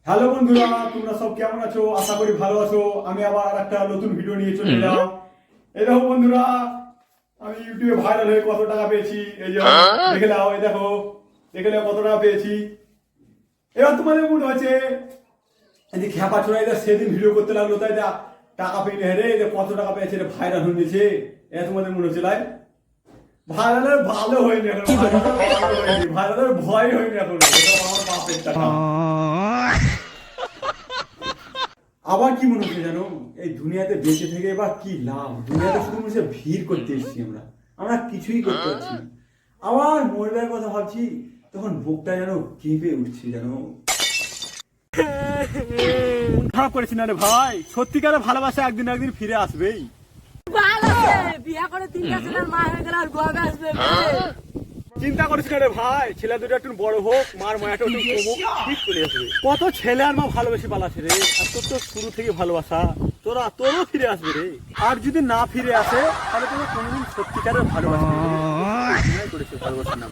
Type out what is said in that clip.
Hello বন্ধুরা, তোমরা সব কেমন আছো? আশা করি ভালো আছো। আমি আবার একটা নতুন ভিডিও নিয়ে চলে এলাম। এই দেখো বন্ধুরা, আমি ইউটিউবে ভাইরাল হয়ে কত টাকা পেয়েছি। এই যে দেখে নাও, এই দেখো দেখে নাও কত টাকা পেয়েছি। এবার তোমাদের মনে হচ্ছে এই যে খ্যাপা ছোড়া, এটা সেদিন ভিডিও করতে লাগলো তাই টাকা পেয়ে রে, যে কত টাকা পেয়েছে, এটা ভাইরাল হয়ে গেছে। এটা তোমাদের মনে হচ্ছে লাই ভাইরালের ভালো হয়নি এখন, ভাইরালের ভয় হয়নি এখন। এটা আমার বাপের টাকা। আবার কি মনে হচ্ছে জানো, এই দুনিয়াতে বেঁচে থেকে এবার কি লাভ? দুনিয়াতে শুধু মনে হচ্ছে ভিড় করতে এসেছি আমরা, আমরা কিছুই করতে পারছি না। আবার মরবার কথা ভাবছি, তখন বুকটা যেন কেঁপে উঠছে যেন। খারাপ করেছি না রে ভাই, সত্যিকারের ভালোবাসা একদিন না একদিন ফিরে আসবেই। বিয়া করে 3টা ছেলের মা হয়ে গেল আর বউ আসবে। চিন্তা করিস না রে ভাই, ছেলে দুটো একটু বড় হোক, মার মায়াটা একটু কমুক, ঠিক চলে আসবে। কত ছেলে আর মা ভালোবেসে পালাছে রে, আর তোর তো শুরু থেকে ভালোবাসা, তোরও ফিরে আসবে রে। আর যদি না ফিরে আসে তাহলে তোমরা কোনোদিন সত্যিকারের ভালোবাসা করেছে ভালোবাসা না।